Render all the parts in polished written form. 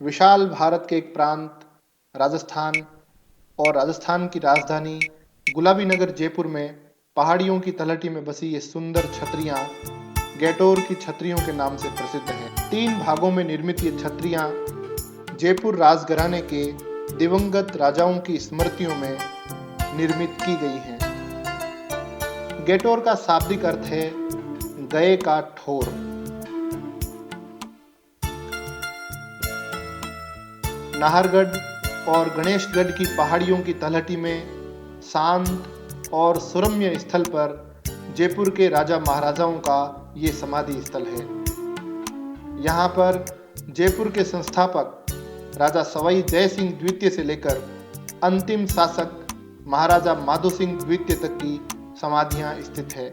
विशाल भारत के एक प्रांत राजस्थान और राजस्थान की राजधानी गुलाबी नगर जयपुर में पहाड़ियों की तलहटी में बसी ये सुंदर छतरियां गैटोर की छतरियों के नाम से प्रसिद्ध हैं। 3 भागों में निर्मित ये छतरियां जयपुर राजघराने के दिवंगत राजाओं की स्मृतियों में निर्मित की गई हैं। गैटोर का शाब्दिक अर्थ है गए का ठोर। नाहरगढ़ और गणेशगढ़ की पहाड़ियों की तलहटी में शांत और सुरम्य स्थल पर जयपुर के राजा महाराजाओं का ये समाधि स्थल है। यहाँ पर जयपुर के संस्थापक राजा सवाई जय सिंह द्वितीय से लेकर अंतिम शासक महाराजा माधो सिंह द्वितीय तक की समाधियां स्थित है।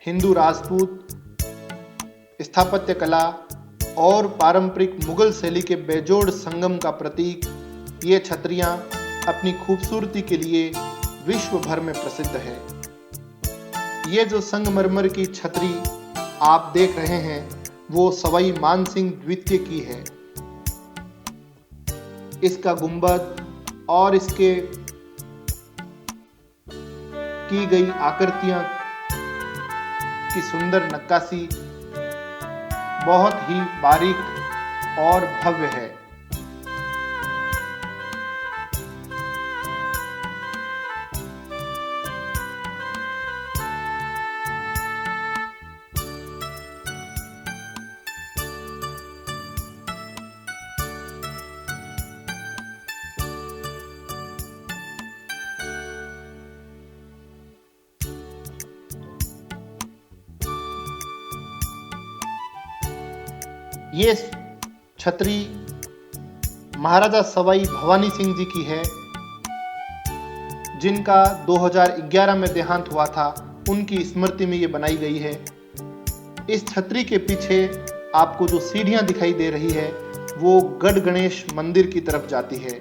हिंदू राजपूत स्थापत्य कला और पारंपरिक मुगल शैली के बेजोड़ संगम का प्रतीक ये छतरियां अपनी खूबसूरती के लिए विश्व भर में प्रसिद्ध है। ये जो संगमरमर की छतरी आप देख रहे हैं वो सवाई मानसिंह द्वितीय की है। इसका गुंबद और इसके की गई आकृतियां की सुंदर नक्काशी बहुत ही बारीक और भव्य है। ये छतरी महाराजा सवाई भवानी सिंह जी की है, जिनका 2011 में देहांत हुआ था। उनकी स्मृति में ये बनाई गई है। इस छतरी के पीछे आपको जो सीढ़ियां दिखाई दे रही है वो गढ़ गणेश मंदिर की तरफ जाती है।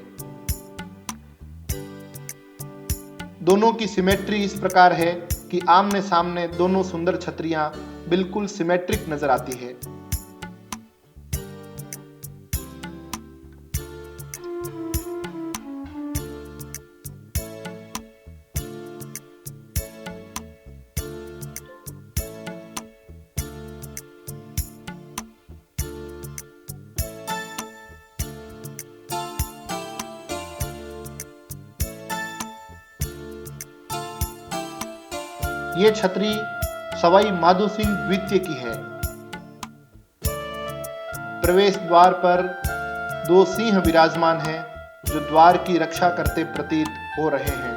दोनों की सिमेट्री इस प्रकार है कि आमने सामने दोनों सुंदर छतरियां बिल्कुल सिमेट्रिक नजर आती है। ये छतरी सवाई माधो सिंह द्वितीय की है। प्रवेश द्वार पर 2 सिंह विराजमान हैं जो द्वार की रक्षा करते प्रतीत हो रहे हैं।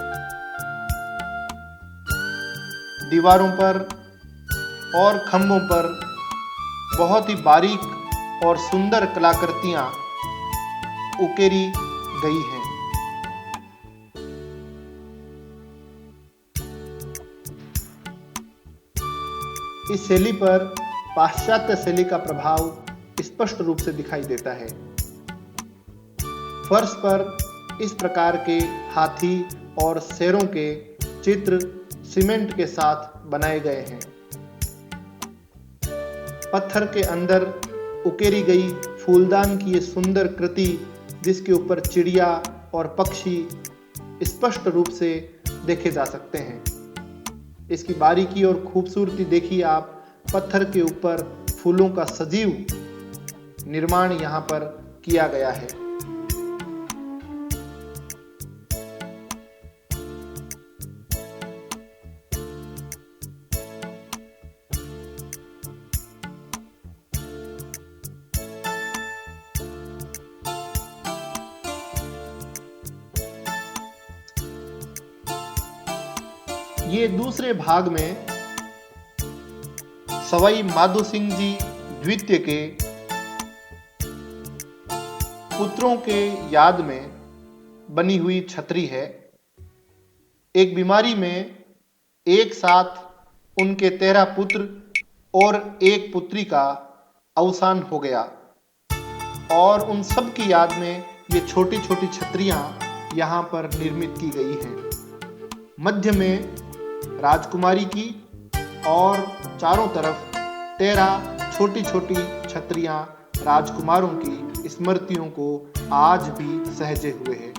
दीवारों पर और खंभों पर बहुत ही बारीक और सुंदर कलाकृतियां उकेरी गई हैं। इस शैली पर पाश्चात्य शैली का प्रभाव स्पष्ट रूप से दिखाई देता है। फर्श पर इस प्रकार के हाथी और शेरों के चित्र सीमेंट के साथ बनाए गए हैं। पत्थर के अंदर उकेरी गई फूलदान की ये सुंदर कृति, जिसके ऊपर चिड़िया और पक्षी स्पष्ट रूप से देखे जा सकते हैं। इसकी बारीकी और खूबसूरती देखिए आप। पत्थर के ऊपर फूलों का सजीव निर्माण यहाँ पर किया गया है। ये दूसरे भाग में सवाई माधो सिंह जी द्वितीय के पुत्रों के याद में बनी हुई छतरी है। एक बीमारी में एक साथ उनके 13 पुत्र और एक पुत्री का अवसान हो गया और उन सब की याद में ये छोटी छोटी छतरियां यहाँ पर निर्मित की गई हैं। मध्य में राजकुमारी की और चारों तरफ 13 छोटी छोटी छतरियां राजकुमारों की स्मृतियों को आज भी सहेजे हुए है।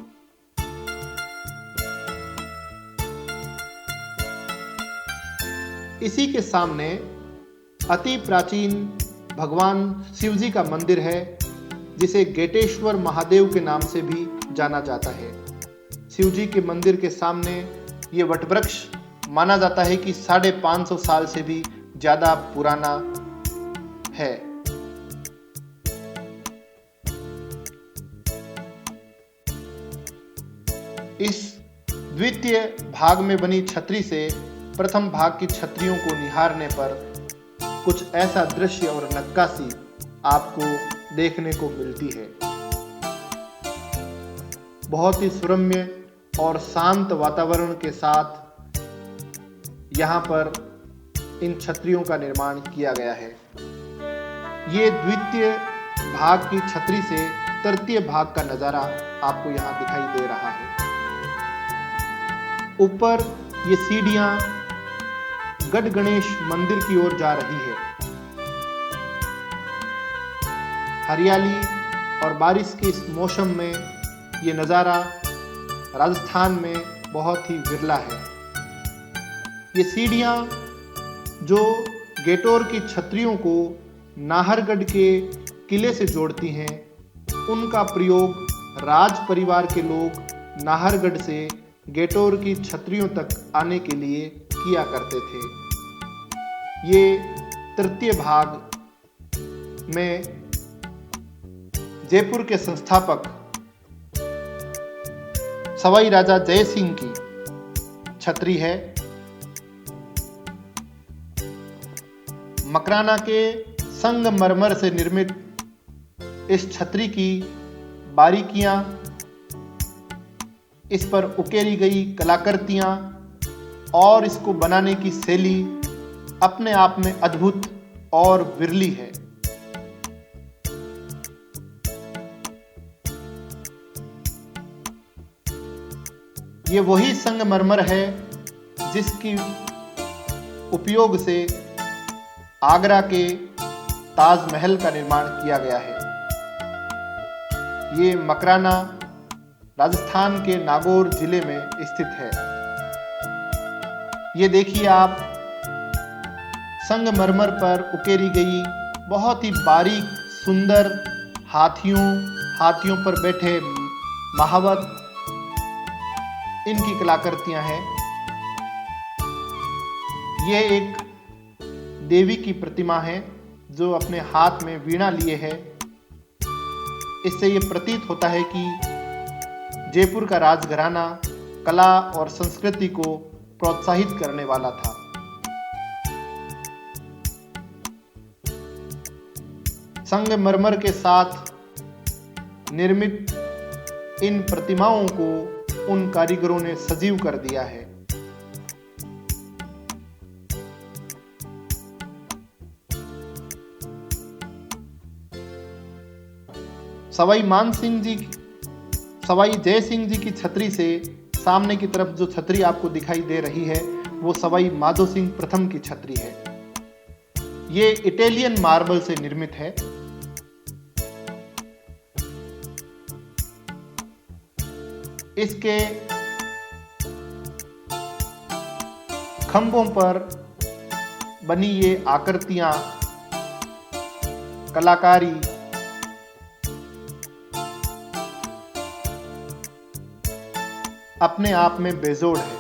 इसी के सामने अति प्राचीन भगवान शिव जी का मंदिर है, जिसे गेटेश्वर महादेव के नाम से भी जाना जाता है। शिव जी के मंदिर के सामने ये वटवृक्ष माना जाता है कि 550 साल से भी ज्यादा पुराना है। इस द्वितीय भाग में बनी छतरी से प्रथम भाग की छतरियों को निहारने पर कुछ ऐसा दृश्य और नक्काशी आपको देखने को मिलती है। बहुत ही सुरम्य और शांत वातावरण के साथ यहाँ पर इन छतरियों का निर्माण किया गया है। ये द्वितीय भाग की छतरी से तृतीय भाग का नजारा आपको यहाँ दिखाई दे रहा है। ऊपर ये सीढ़ियां गढ़ गणेश मंदिर की ओर जा रही है। हरियाली और बारिश के इस मौसम में ये नज़ारा राजस्थान में बहुत ही विरला है। ये सीढ़ियां जो गेटोर की छतरियों को नाहरगढ़ के किले से जोड़ती हैं, उनका प्रयोग राज परिवार के लोग नाहरगढ़ से गेटोर की छतरियों तक आने के लिए किया करते थे। ये तृतीय भाग में जयपुर के संस्थापक सवाई राजा जय सिंह की छतरी है। मकराना के संगमरमर से निर्मित इस छतरी की बारीकियां, इस पर उकेरी गई कलाकृतियां और इसको बनाने की शैली अपने आप में अद्भुत और विरली है। ये वही संगमरमर है जिसकी उपयोग से आगरा के ताजमहल का निर्माण किया गया है। ये मकराना राजस्थान के नागौर जिले में स्थित है। ये देखिए आप, संगमरमर पर उकेरी गई बहुत ही बारीक सुंदर हाथियों पर बैठे महावत, इनकी कलाकृतियां हैं। ये एक देवी की प्रतिमा है जो अपने हाथ में वीणा लिए है। इससे ये प्रतीत होता है कि जयपुर का राजघराना कला और संस्कृति को प्रोत्साहित करने वाला था। संगमरमर के साथ निर्मित इन प्रतिमाओं को उन कारीगरों ने सजीव कर दिया है। सवाई जय सिंह जी की छतरी से सामने की तरफ जो छतरी आपको दिखाई दे रही है वो सवाई माधो सिंह प्रथम की छतरी है। ये इटालियन मार्बल से निर्मित है। इसके खंभों पर बनी ये आकृतियां, कलाकारी अपने आप में बेजोड़ है।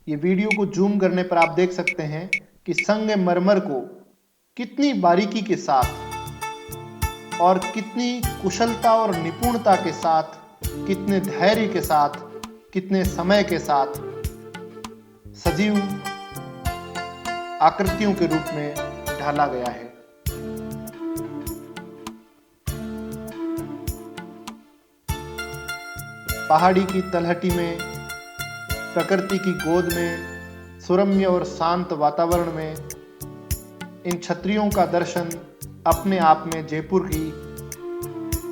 ये वीडियो को जूम करने पर आप देख सकते हैं कि संगमरमर को कितनी बारीकी के साथ और कितनी कुशलता और निपुणता के साथ, कितने धैर्य के साथ, कितने समय के साथ सजीव आकृतियों के रूप में ढाला गया है। पहाड़ी की तलहटी में, प्रकृति की गोद में, सुरम्य और शांत वातावरण में इन छतरियों का दर्शन अपने आप में जयपुर की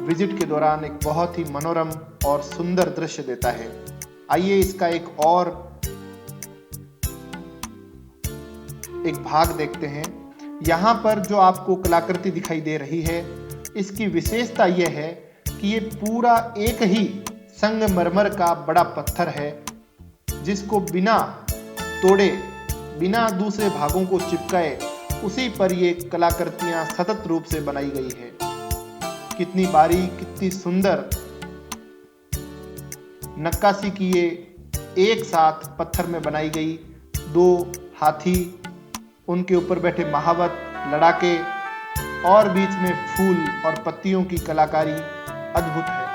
विजिट के दौरान एक बहुत ही मनोरम और सुंदर दृश्य देता है। आइए इसका एक और एक भाग देखते हैं। यहाँ पर जो आपको कलाकृति दिखाई दे रही है, इसकी विशेषता यह है कि ये पूरा एक ही संगमरमर का बड़ा पत्थर है, जिसको बिना तोड़े, बिना दूसरे भागों को चिपकाए उसी पर ये कलाकृतियां सतत रूप से बनाई गई है। कितनी बारीक, कितनी सुंदर नक्काशी की ये एक साथ पत्थर में बनाई गई। दो हाथी, उनके ऊपर बैठे महावत, लड़ाके और बीच में फूल और पत्तियों की कलाकारी अद्भुत है।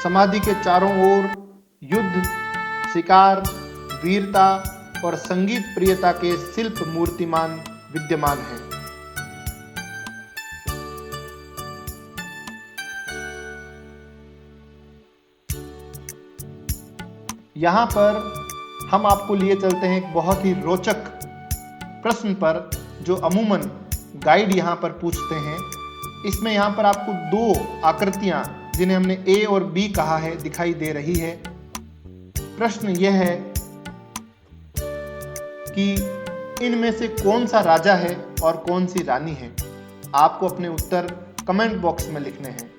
समाधि के चारों ओर युद्ध, शिकार, वीरता और संगीत प्रियता के शिल्प मूर्तिमान विद्यमान हैं। यहाँ पर हम आपको लिए चलते हैं एक बहुत ही रोचक प्रश्न पर, जो अमूमन गाइड यहाँ पर पूछते हैं। इसमें यहाँ पर आपको दो आकृतियां, जिन्हें हमने ए और बी कहा है, दिखाई दे रही है। प्रश्न यह है कि इनमें से कौन सा राजा है और कौन सी रानी है। आपको अपने उत्तर कमेंट बॉक्स में लिखने हैं।